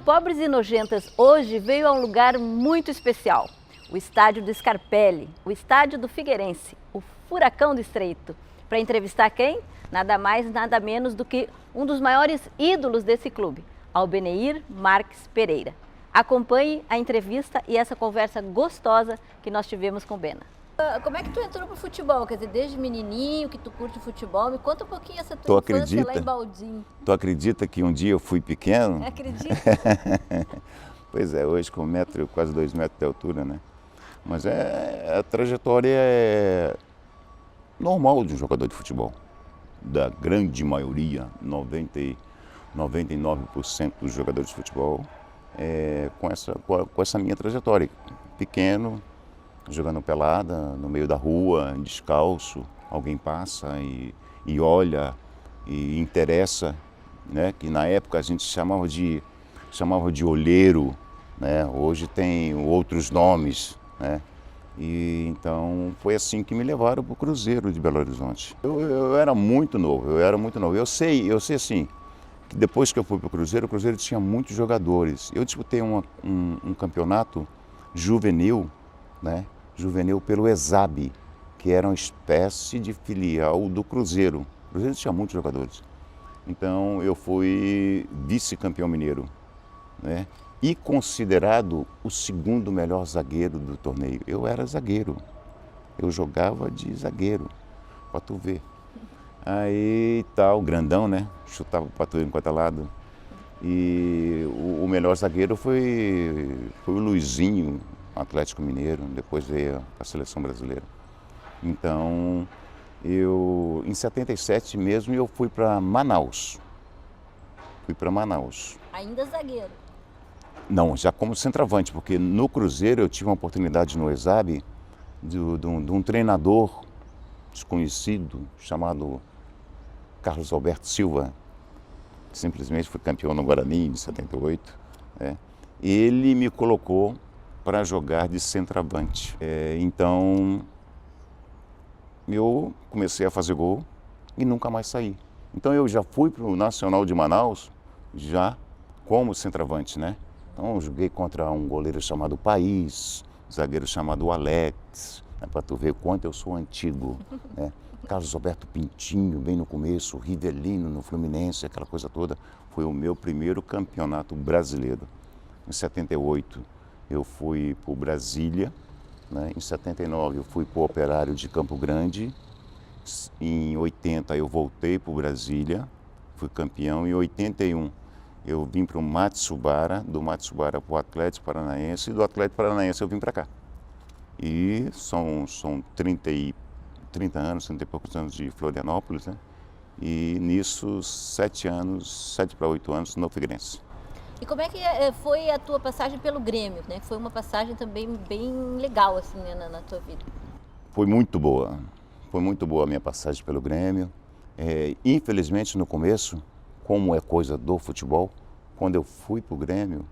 Pobres e Nojentas hoje veio a um lugar muito especial, o estádio do Scarpelli, o estádio do Figueirense, o Furacão do Estreito. Para entrevistar quem? Nada mais, nada menos do que um dos maiores ídolos desse clube, Albeneir Marques Pereira. Acompanhe a entrevista e essa conversa gostosa que nós tivemos com Bena. Como é que tu entrou pro futebol? Quer dizer, desde menininho que tu curte futebol, me conta um pouquinho essa tua infância lá em Baldim. Tu acredita que um dia eu fui pequeno? Acredita? Pois é, hoje com quase 2 metros de altura, né? Mas a trajetória é normal de um jogador de futebol. Da grande maioria, 99% dos jogadores de futebol, com essa minha trajetória. Pequeno, jogando pelada, no meio da rua, descalço, alguém passa e olha e interessa, né? Que na época a gente chamava de olheiro, né? Hoje tem outros nomes, né? E então foi assim que me levaram para o Cruzeiro de Belo Horizonte. Eu era muito novo, Eu sei assim, que depois que eu fui para o Cruzeiro tinha muitos jogadores. Eu disputei um campeonato juvenil, né? Juvenil pelo ESAB, que era uma espécie de filial do Cruzeiro. O Cruzeiro tinha muitos jogadores. Então eu fui vice-campeão mineiro, né? E considerado o segundo melhor zagueiro do torneio. Eu era zagueiro, eu jogava de zagueiro, para tu ver. Aí tal, grandão, né? Chutava para tudo enquanto é lado. E o melhor zagueiro foi o Luizinho, Atlético Mineiro, depois veio a seleção brasileira. Então, em 77 mesmo, eu fui para Manaus. Ainda zagueiro? Não, já como centroavante, porque no Cruzeiro eu tive uma oportunidade no ESAB de um treinador desconhecido chamado Carlos Alberto Silva. Simplesmente foi campeão no Guarani em 78. Né? Ele me colocou para jogar de centroavante. Então, eu comecei a fazer gol e nunca mais saí. Então, eu já fui para o Nacional de Manaus, já como centroavante, né? Então, eu joguei contra um goleiro chamado País, um zagueiro chamado Alex, né? Para tu ver o quanto eu sou antigo, né? Carlos Alberto Pintinho, bem no começo, Rivelino no Fluminense, aquela coisa toda. Foi o meu primeiro campeonato brasileiro. Em 78, eu fui para o Brasília, né? Em 79 eu fui para o Operário de Campo Grande, em 80 eu voltei para o Brasília, fui campeão, em 81 eu vim para o Matsubara, do Matsubara para o Atlético Paranaense, e do Atlético Paranaense eu vim para cá. E são 30 anos, 30 e poucos anos de Florianópolis, né? E nisso 7 para 8 anos no Figueirense. E como é que foi a tua passagem pelo Grêmio, né? Foi uma passagem também bem legal, assim, né, na tua vida. Foi muito boa a minha passagem pelo Grêmio. Infelizmente no começo, como é coisa do futebol, quando eu fui para o Grêmio,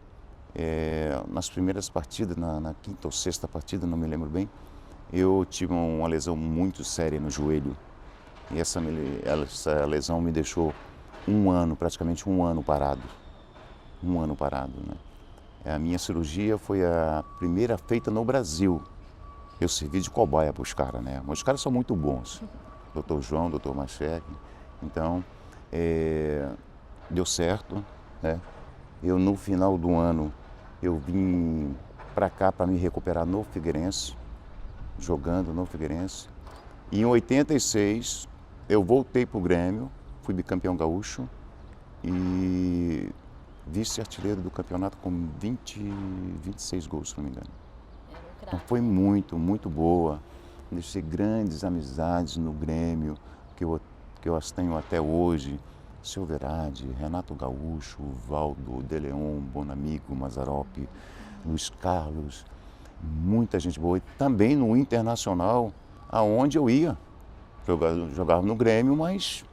nas primeiras partidas, na quinta ou sexta partida, não me lembro bem, eu tive uma lesão muito séria no joelho. E essa lesão me deixou praticamente um ano parado. Né? A minha cirurgia foi a primeira feita no Brasil. Eu servi de cobaia para os caras, né? Mas os caras são muito bons. Dr. João, Dr. Machek. Então, deu certo, né? Eu, no final do ano, eu vim para cá para me recuperar no Figueirense, jogando no Figueirense. E em 86, eu voltei para o Grêmio, fui bicampeão gaúcho e vice-artilheiro do campeonato com 26 gols, se não me engano. Então foi muito boa. Deixei grandes amizades no Grêmio, que eu as tenho até hoje. Seu Verade, Renato Gaúcho, Valdo, De Leon, Bonamigo, Mazzaropi, Luiz Carlos, muita gente boa. E também no Internacional, aonde eu ia. Jogava no Grêmio, mas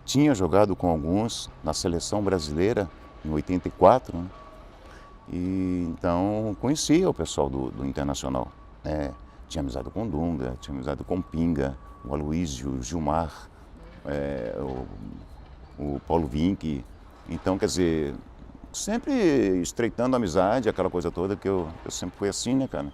tinha jogado com alguns na seleção brasileira, em 84, né? E então conhecia o pessoal do Internacional. Tinha amizade com o Dunga, tinha amizade com o Pinga, o Aloísio, o Gilmar, o Paulo Vinck. Então, quer dizer, sempre estreitando a amizade, aquela coisa toda, que eu sempre fui assim, né, cara?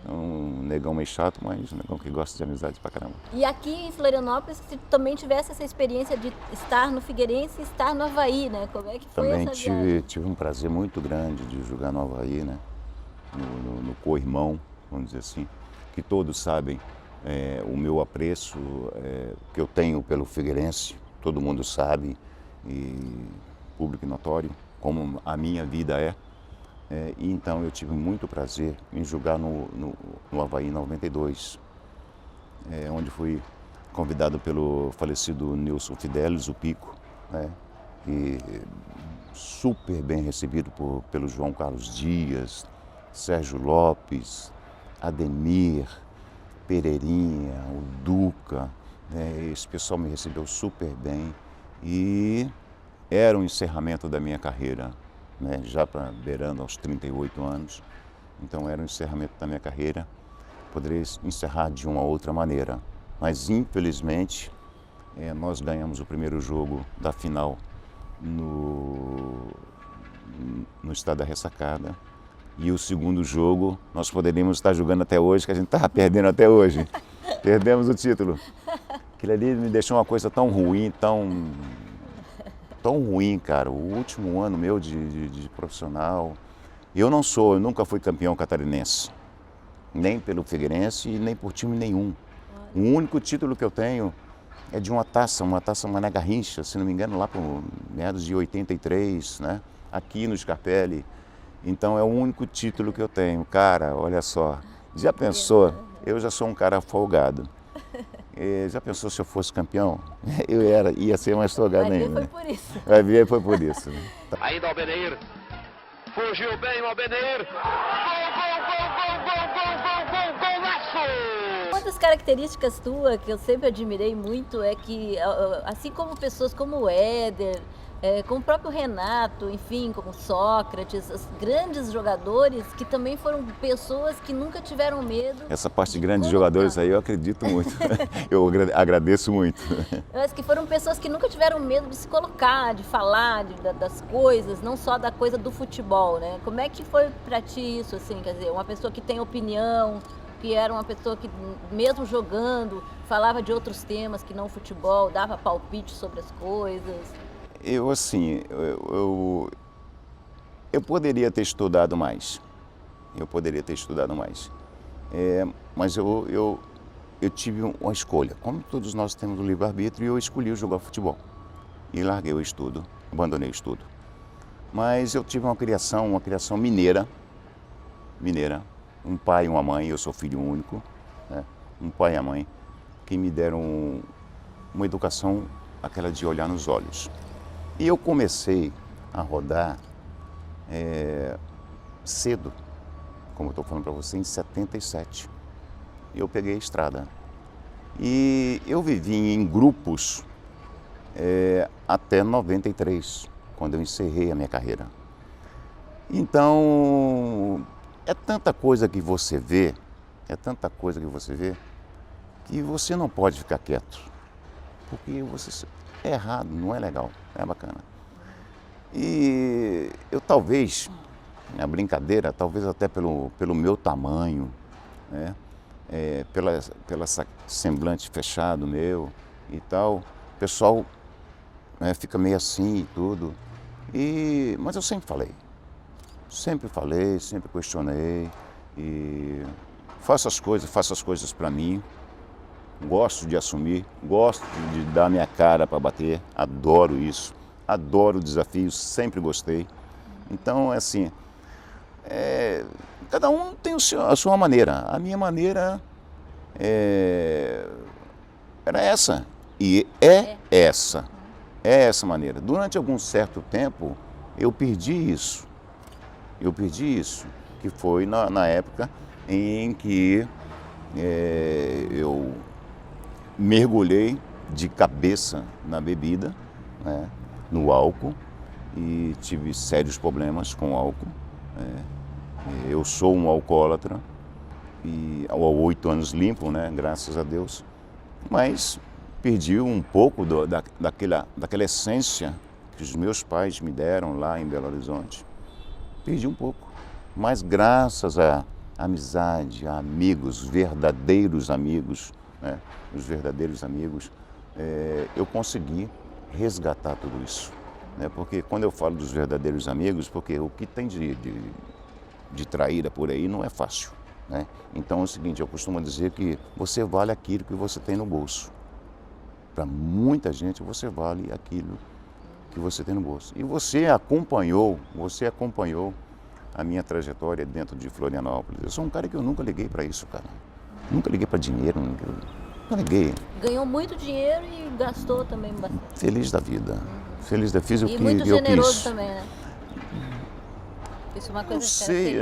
Um negão meio chato, mas um negão que gosta de amizade pra caramba. E aqui em Florianópolis, você também tivesse essa experiência de estar no Figueirense e estar no Avaí, né? Como é que foi Também essa viagem? tive um prazer muito grande de jogar no Avaí, né? No co-irmão, vamos dizer assim, que todos sabem o meu apreço que eu tenho pelo Figueirense, todo mundo sabe, e público e notório, como a minha vida é. E então eu tive muito prazer em jogar no Avaí 92, onde fui convidado pelo falecido Nilson Fidelis, o Pico, né? E super bem recebido pelo João Carlos Dias, Sérgio Lopes, Ademir, Pereirinha, o Duca, né? Esse pessoal me recebeu super bem e era o encerramento da minha carreira, né? Já beirando aos 38 anos, então era o encerramento da minha carreira. Poderia encerrar de uma outra maneira, mas infelizmente nós ganhamos o primeiro jogo da final no Estádio da Ressacada. E o segundo jogo, nós poderíamos estar jogando até hoje, que a gente estava perdendo até hoje. Perdemos o título. Aquilo ali me deixou uma coisa tão ruim, tão ruim, cara. O último ano meu de profissional. Eu nunca fui campeão catarinense. Nem pelo Figueirense e nem por time nenhum. O único título que eu tenho é de uma taça Mané Garrincha, se não me engano, lá por meados de 83, né? Aqui no Scarpelli. Então é o único título que eu tenho. Cara, olha só, já pensou? Eu já sou um cara folgado. Já pensou se eu fosse campeão? Ia ser mais folgado ainda. Vai vir foi por isso. Vai vir foi por isso. Né? Ainda o Albeneir. Fugiu bem o Albeneir. Golaço! Uma das características tua que eu sempre admirei muito é que, assim como pessoas como o Éder, como o próprio Renato, enfim, como Sócrates, os grandes jogadores que também foram pessoas que nunca tiveram medo. Essa parte de grandes jogadores aí eu acredito muito, eu agradeço muito. Mas que foram pessoas que nunca tiveram medo de se colocar, de falar das coisas, não só da coisa do futebol, né? Como é que foi pra ti isso, assim, quer dizer, uma pessoa que tem opinião, que era uma pessoa que, mesmo jogando, falava de outros temas que não o futebol, dava palpite sobre as coisas? Eu, assim, eu poderia ter estudado mais. Mas eu tive uma escolha. Como todos nós temos o livre-arbítrio, eu escolhi jogar futebol. E larguei o estudo, abandonei o estudo. Mas eu tive uma criação mineira. Um pai e uma mãe, eu sou filho único, né? Um pai e a mãe, que me deram uma educação, aquela de olhar nos olhos. E eu comecei a rodar cedo, como eu estou falando para você, em 77. Eu peguei a estrada. E eu vivi em grupos até 93, quando eu encerrei a minha carreira. Então, é tanta coisa que você vê, que você não pode ficar quieto. Porque você é errado, não é legal, não é bacana. E eu talvez, na brincadeira, talvez até pelo meu tamanho, né? Pela semblante fechado meu e tal, o pessoal fica meio assim e tudo. Mas eu sempre questionei e faço as coisas para mim. Gosto de assumir, gosto de dar minha cara para bater, adoro isso, adoro desafios, sempre gostei. Então, assim, cada um tem a sua maneira. A minha maneira era essa e é essa maneira. Durante algum certo tempo, eu perdi isso, que foi na época em que eu mergulhei de cabeça na bebida, né, no álcool, e tive sérios problemas com o álcool. Eu sou um alcoólatra, e há 8 anos limpo, né, graças a Deus, mas perdi um pouco daquela essência que os meus pais me deram lá em Belo Horizonte, perdi um pouco. Mas graças à amizade, a amigos, verdadeiros amigos, né? Os verdadeiros amigos, eu consegui resgatar tudo isso. Né? Porque quando eu falo dos verdadeiros amigos, porque o que tem de traíra por aí não é fácil. Né? Então é o seguinte, eu costumo dizer que você vale aquilo que você tem no bolso. Para muita gente você vale aquilo que você tem no bolso. E você acompanhou a minha trajetória dentro de Florianópolis. Eu sou um cara que eu nunca liguei para isso, cara. Nunca liguei para dinheiro, nunca liguei. Ganhou muito dinheiro e gastou também bastante. Feliz da vida. Feliz da fiz o que eu quis. E muito generoso também, né? Isso é uma coisa não sei,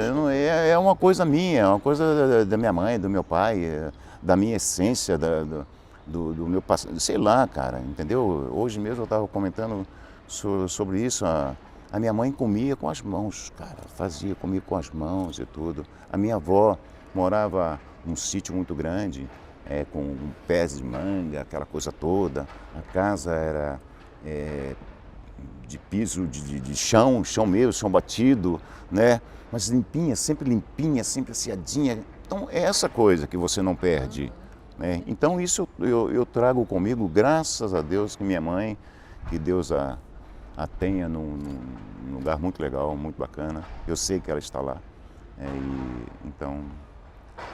é uma coisa minha, é uma coisa da minha mãe, do meu pai, da minha essência, do meu passado, sei lá, cara, entendeu? Hoje mesmo eu estava comentando sobre isso, a minha mãe comia com as mãos, cara, comia com as mãos e tudo. A minha avó morava num sítio muito grande, com pés de manga, aquela coisa toda. A casa era de piso, de chão mesmo, chão batido, né? Mas limpinha, sempre asseadinha. Então é essa coisa que você não perde. Né? Então isso eu trago comigo, graças a Deus, que minha mãe, que Deus a tenha num lugar muito legal, muito bacana. Eu sei que ela está lá. Então,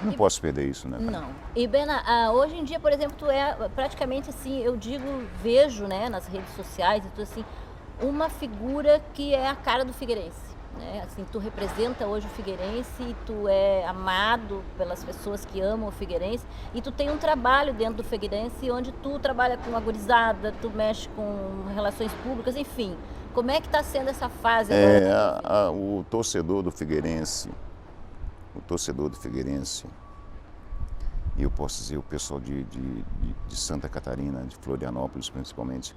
não posso perder isso, né? Não. E Bena, hoje em dia, por exemplo, tu é praticamente assim, eu vejo, né, nas redes sociais e tudo assim, uma figura que é a cara do Figueirense. Né? Assim, tu representa hoje o Figueirense e tu é amado pelas pessoas que amam o Figueirense e tu tem um trabalho dentro do Figueirense onde tu trabalha com a gurizada, tu mexe com relações públicas, enfim. Como é que está sendo essa fase agora? O torcedor do Figueirense, e eu posso dizer o pessoal de Santa Catarina, de Florianópolis principalmente,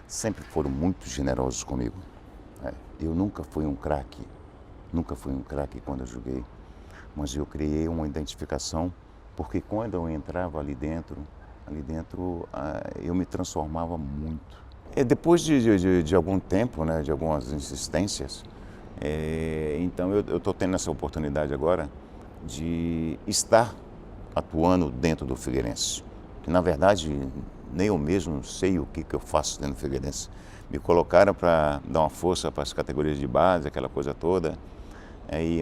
sempre foram muito generosos comigo. Eu nunca fui um craque quando eu joguei, mas eu criei uma identificação, porque quando eu entrava ali dentro eu me transformava muito. Depois de algum tempo, né, de algumas insistências, então eu estou tendo essa oportunidade agora de estar atuando dentro do Figueirense, que na verdade nem eu mesmo sei o que eu faço dentro do Figueirense. Me colocaram para dar uma força para as categorias de base, aquela coisa toda,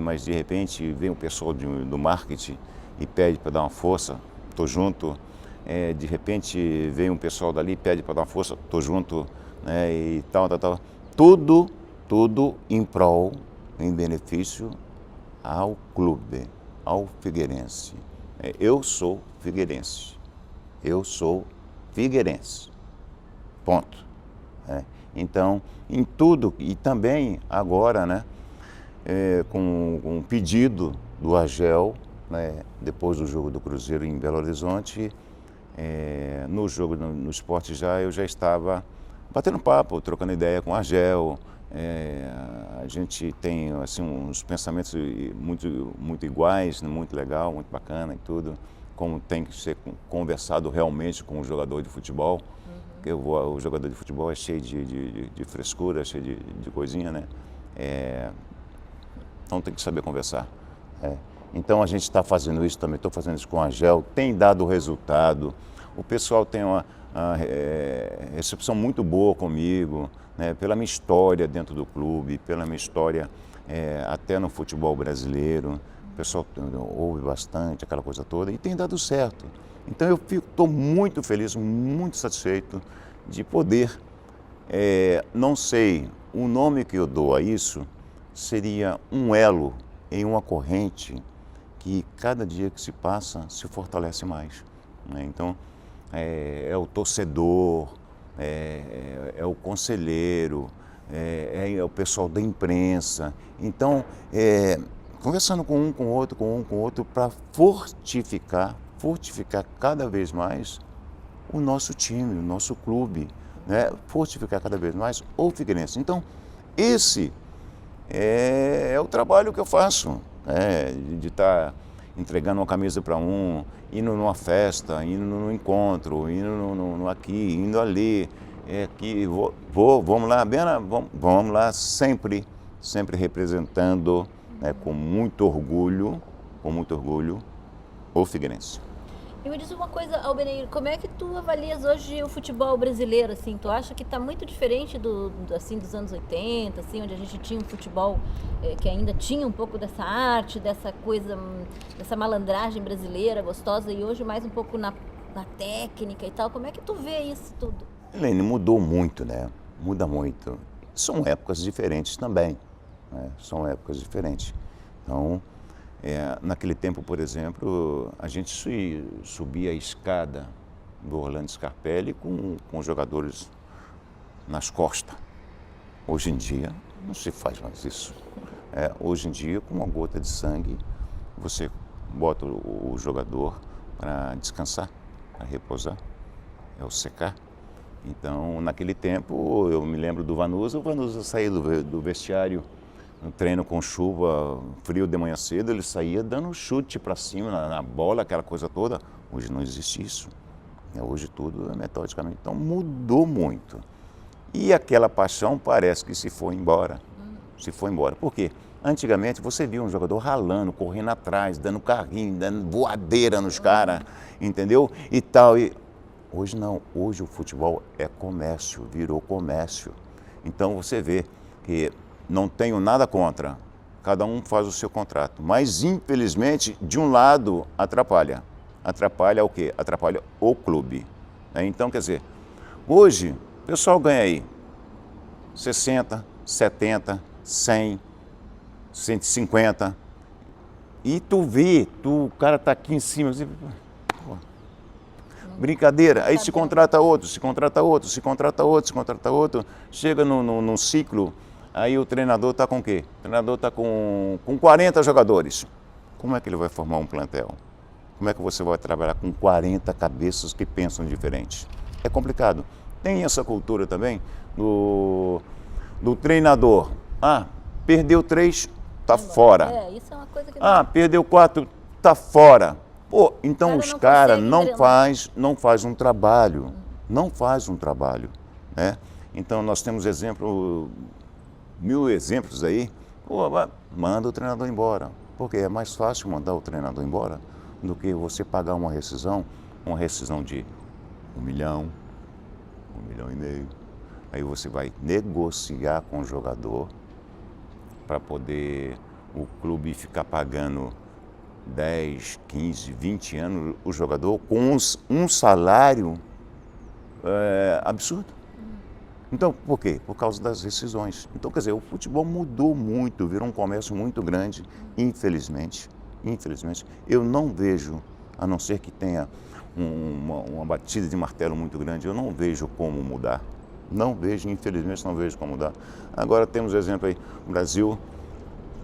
mas de repente vem o pessoal do marketing e pede para dar uma força, estou junto. De repente vem um pessoal dali e pede para dar uma força, estou junto, né, e tal. Tudo em prol, em benefício ao clube, ao Figueirense. Eu sou figueirense, ponto. Então, em tudo, e também agora, né, com um pedido do Agel, né, depois do jogo do Cruzeiro em Belo Horizonte, no jogo no Sport Já, eu já estava batendo papo, trocando ideia com o Agel. A gente tem assim, uns pensamentos muito iguais, né, muito legal, muito bacana e tudo, como tem que ser conversado realmente com o jogador de futebol. Porque o jogador de futebol é cheio de frescura, cheio de coisinha, né? Então tem que saber conversar. Então a gente está fazendo isso também, estou fazendo isso com a Agel, tem dado resultado. O pessoal tem uma recepção muito boa comigo, né? Pela minha história dentro do clube, pela minha história até no futebol brasileiro. O pessoal ouve bastante, aquela coisa toda, e tem dado certo. Então eu estou muito feliz, muito satisfeito de poder, não sei, o nome que eu dou a isso seria um elo em uma corrente que cada dia que se passa se fortalece mais. Né? Então é o torcedor, é o conselheiro, é o pessoal da imprensa. Então, conversando com um, com outro, para fortificar cada vez mais o nosso time, o nosso clube, né? Fortificar cada vez mais o Figueirense. Então, esse é o trabalho que eu faço, de estar entregando uma camisa para um, indo numa festa, indo no encontro, indo aqui, indo ali, é que vamos lá, Bena, vamos lá, sempre representando, né, com muito orgulho, o Figueirense. E me diz uma coisa, Albenir, como é que tu avalias hoje o futebol brasileiro, assim? Tu acha que está muito diferente assim, dos anos 80, assim, onde a gente tinha um futebol que ainda tinha um pouco dessa arte, dessa coisa, dessa malandragem brasileira gostosa, e hoje mais um pouco na técnica e tal? Como é que tu vê isso tudo? Helene, mudou muito, né? Muda muito. São épocas diferentes também, né? São épocas diferentes. Então, naquele tempo, por exemplo, a gente subia a escada do Orlando Scarpelli com os jogadores nas costas. Hoje em dia, não se faz mais isso. Hoje em dia, com uma gota de sangue, você bota o jogador para descansar, para repousar, o secar. Então, naquele tempo, eu me lembro do Vanusa, o Vanusa saía do vestiário, no treino com chuva, frio de manhã cedo, ele saía dando chute para cima na bola, aquela coisa toda. Hoje não existe isso. Hoje tudo é metodicamente. Então mudou muito. E aquela paixão parece que se foi embora. Se foi embora. Por quê? Antigamente você via um jogador ralando, correndo atrás, dando carrinho, dando voadeira nos caras, entendeu? E tal. E hoje não. Hoje o futebol é comércio, virou comércio. Então você vê que não tenho nada contra, cada um faz o seu contrato, mas infelizmente de um lado atrapalha. Atrapalha o quê? Atrapalha o clube. Então, quer dizer, hoje o pessoal ganha aí 60, 70, 100, 150 e tu vê, o cara tá aqui em cima, assim, pô, brincadeira, aí se contrata outro, chega num ciclo. Aí o treinador está com o quê? O treinador está com 40 jogadores. Como é que ele vai formar um plantel? Como é que você vai trabalhar com 40 cabeças que pensam diferente? É complicado. Tem essa cultura também do treinador. Perdeu 3, está fora. Isso é uma coisa que perdeu 4, está fora. Pô, então os caras não faz um trabalho. Não faz um trabalho, né? Então nós temos exemplo... 1000 exemplos aí, manda o treinador embora. Porque é mais fácil mandar o treinador embora do que você pagar uma rescisão de 1 milhão, 1,5 milhão. Aí você vai negociar com o jogador para poder o clube ficar pagando 10, 15, 20 anos o jogador com um salário absurdo. Então, por quê? Por causa das rescisões. Então, quer dizer, o futebol mudou muito, virou um comércio muito grande, infelizmente. Eu não vejo, a não ser que tenha uma batida de martelo muito grande, eu não vejo como mudar. Infelizmente não vejo como mudar. Agora temos exemplo aí, o Brasil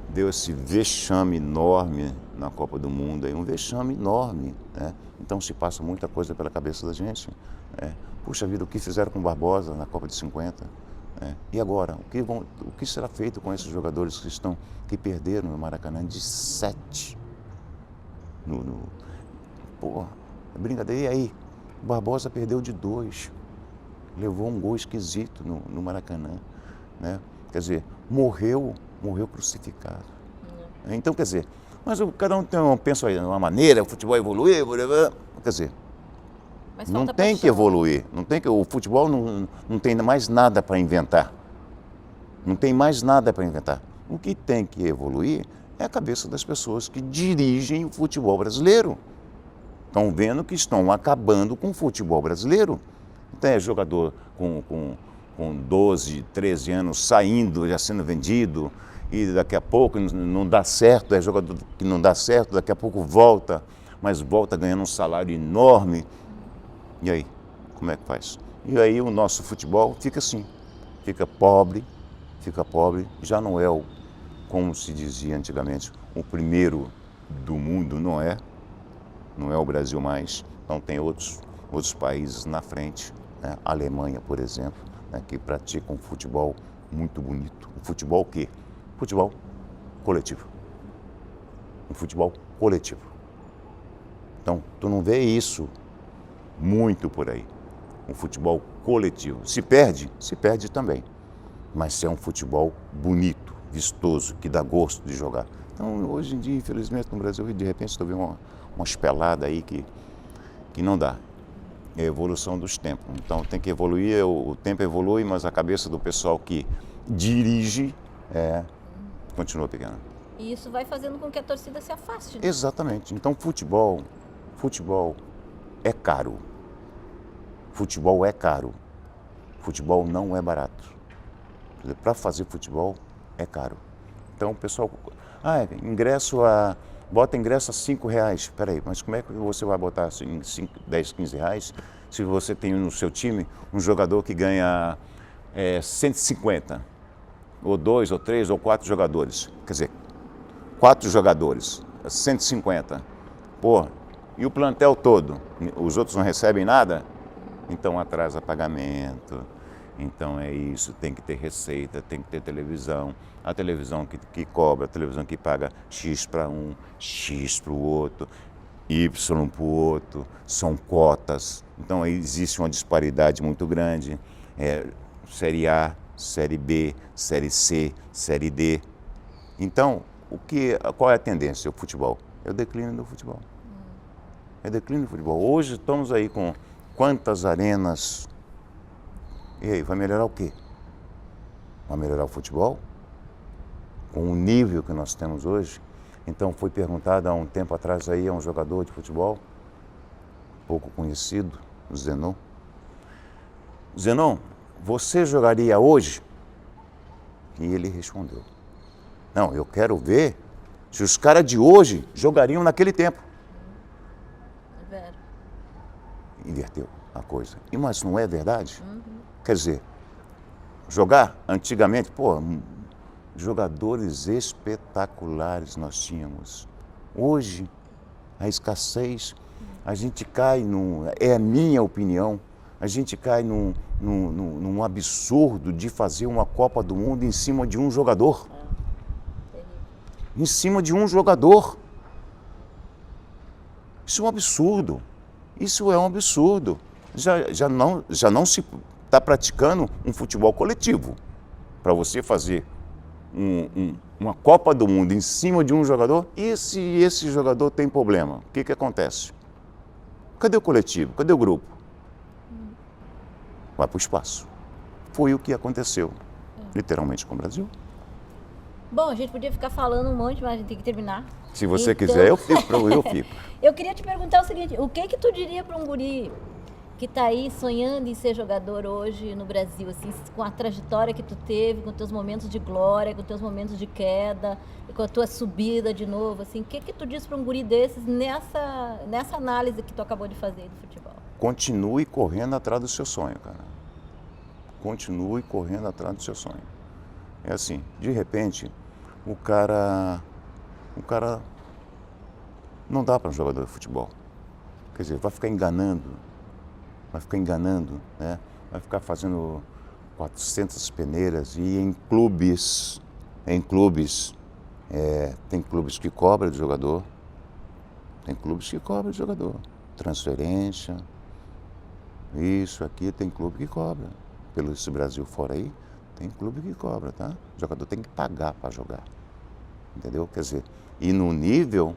deu esse vexame enorme na Copa do Mundo, um vexame enorme, né? Então se passa muita coisa pela cabeça da gente, né? Puxa vida, o que fizeram com o Barbosa na Copa de 50? E agora? O que será feito com esses jogadores que perderam no Maracanã de 7? Porra, é brincadeira. E aí? O Barbosa perdeu de 2. Levou um gol esquisito no Maracanã, né? Quer dizer, morreu crucificado. Então, quer dizer, mas cada um pensa aí de uma maneira, o futebol evoluiu, quer dizer, não tem que evoluir, o futebol não tem mais nada para inventar. Não tem mais nada para inventar. O que tem que evoluir é a cabeça das pessoas que dirigem o futebol brasileiro. Estão vendo que estão acabando com o futebol brasileiro. Então é jogador com 12, 13 anos saindo, já sendo vendido, e daqui a pouco não dá certo, é jogador que não dá certo, daqui a pouco volta, mas volta ganhando um salário enorme. E aí, como é que faz? E aí o nosso futebol fica assim, fica pobre, já não é como se dizia antigamente, o primeiro do mundo, não é o Brasil mais. Então tem outros países na frente, né? A Alemanha, por exemplo, né? Que pratica um futebol muito bonito. Um futebol o quê? Futebol coletivo. Um futebol coletivo. Então, tu não vê isso muito por aí. Um futebol coletivo. Se perde também. Mas é um futebol bonito, vistoso, que dá gosto de jogar. Então, hoje em dia, infelizmente, no Brasil, de repente, estou vendo umas peladas aí que não dá. É a evolução dos tempos. Então, tem que evoluir, o tempo evolui, mas a cabeça do pessoal que dirige continua pequena. E isso vai fazendo com que a torcida se afaste, né? Exatamente. Então, futebol é caro. Futebol é caro. Futebol não é barato. Para fazer futebol é caro. Então o pessoal, bota ingresso a R$5. Espera aí, mas como é que você vai botar assim, 5, 10, 15 reais se você tem no seu time um jogador que ganha 150? Ou 2, ou 3, ou 4 jogadores. Quer dizer, 4 jogadores, 150. Pô, e o plantel todo? Os outros não recebem nada? Então atrasa pagamento. Então é isso, tem que ter receita, tem que ter televisão. A televisão que cobra, a televisão que paga X para um, X para o outro, Y para o outro, são cotas. Então aí existe uma disparidade muito grande. Série A, Série B, Série C, Série D. Então, qual é a tendência do futebol? É o declínio do futebol. É o declínio do futebol. Hoje estamos aí com quantas arenas. E aí, vai melhorar o quê? Vai melhorar o futebol? Com o nível que nós temos hoje? Então, foi perguntado há um tempo atrás aí a um jogador de futebol, pouco conhecido, o Zenon. Zenon, você jogaria hoje? E ele respondeu, não, eu quero ver se os caras de hoje jogariam naquele tempo. Inverteu a coisa. Mas não é verdade? Quer dizer, jogar antigamente, jogadores espetaculares nós tínhamos. Hoje, a escassez, a gente cai é a minha opinião, a gente cai num absurdo de fazer uma Copa do Mundo em cima de um jogador. Em cima de um jogador. Isso é um absurdo. Isso é um absurdo. Já não se está praticando um futebol coletivo. Para você fazer uma Copa do Mundo em cima de um jogador, e se esse jogador tem problema, o que acontece? Cadê o coletivo? Cadê o grupo? Vai para o espaço. Foi o que aconteceu, literalmente, com o Brasil. Bom, a gente podia ficar falando um monte, mas a gente tem que terminar. Se você quiser, eu fico. Eu queria te perguntar o seguinte, o que tu diria para um guri que está aí sonhando em ser jogador hoje no Brasil, assim, com a trajetória que tu teve, com teus momentos de glória, com teus momentos de queda, com a tua subida de novo, assim, o que tu diz para um guri desses nessa análise que tu acabou de fazer do futebol? Continue correndo atrás do seu sonho, cara. Continue correndo atrás do seu sonho. É assim, de repente, o cara não dá para um jogador de futebol. Quer dizer, vai ficar enganando, né? Vai ficar fazendo 400 peneiras e em clubes, tem clubes que cobram de jogador, transferência, isso aqui, tem clube que cobra, pelo esse Brasil fora aí, tem clube que cobra, tá? O jogador tem que pagar para jogar, entendeu? Quer dizer, e no nível,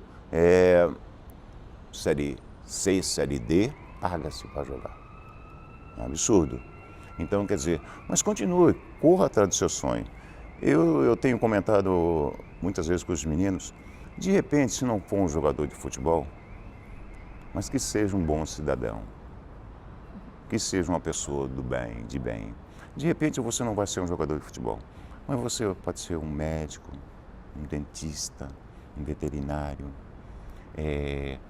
Série C, Série D, paga-se para jogar. É um absurdo. Então, quer dizer, mas continue, corra atrás do seu sonho. Eu tenho comentado muitas vezes com os meninos, de repente, se não for um jogador de futebol, mas que seja um bom cidadão, que seja uma pessoa do bem, de bem. De repente, você não vai ser um jogador de futebol, mas você pode ser um médico, um dentista, um veterinário,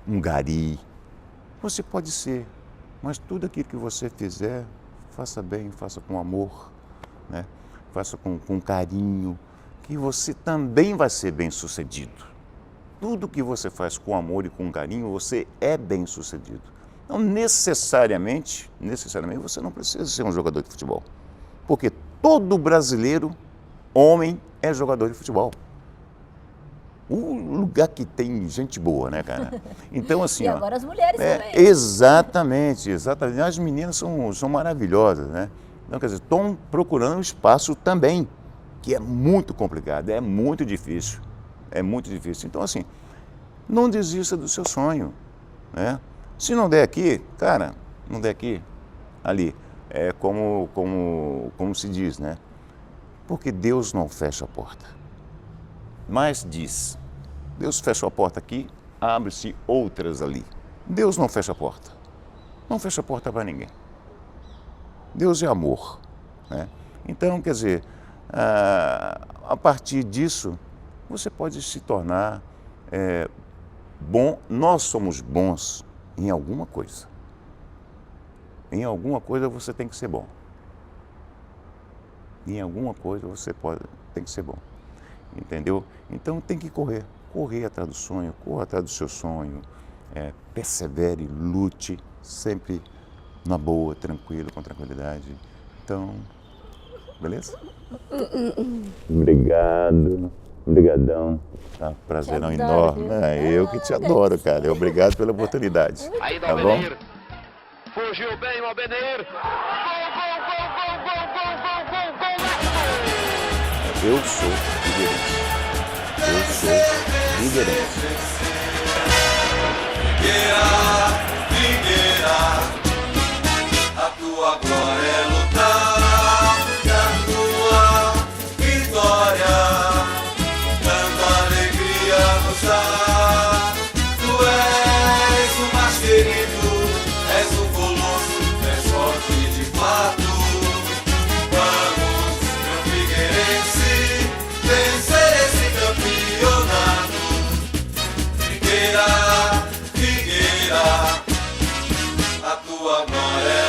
um gari. Você pode ser. Mas tudo aquilo que você fizer, faça bem, faça com amor, né? Faça com carinho, que você também vai ser bem-sucedido. Tudo que você faz com amor e com carinho, você é bem-sucedido. Então, necessariamente, você não precisa ser um jogador de futebol. Porque todo brasileiro, homem, é jogador de futebol. O lugar que tem gente boa, né, cara? Então, assim, E ó, agora as mulheres também. exatamente. As meninas são maravilhosas, né? Então, quer dizer, estão procurando espaço também, que é muito complicado, é muito difícil. É muito difícil. Então, assim, não desista do seu sonho, né? Se não der aqui, cara, não der aqui, ali. É como se diz, né? Porque Deus não fecha a porta. Mas diz, Deus fecha a porta aqui, abre-se outras ali. Deus não fecha a porta. Não fecha a porta para ninguém. Deus é amor, né? Então, quer dizer, a partir disso, você pode se tornar bom. Nós somos bons em alguma coisa. Em alguma coisa você tem que ser bom. Em alguma coisa você tem que ser bom. Entendeu? Então tem que correr atrás do sonho, corra atrás do seu sonho, persevere, lute, sempre na boa, tranquilo, com tranquilidade. Então, beleza? Obrigado, obrigadão, tá? Prazerão enorme. Eu que te adoro, cara. Obrigado pela oportunidade. Ainda Tá o bom? Albenir. Fugiu bem o Albenir. Eu sou figueirense. Eu sou figueirense. Figueira, a tua glória é lutar, e a tua vitória, tanta alegria nos dá. Tu és o mais querido, és o colosso, és forte de fato. Vamos, meu figueirense, vencer esse campeonato. Figueira, Figueira, a tua glória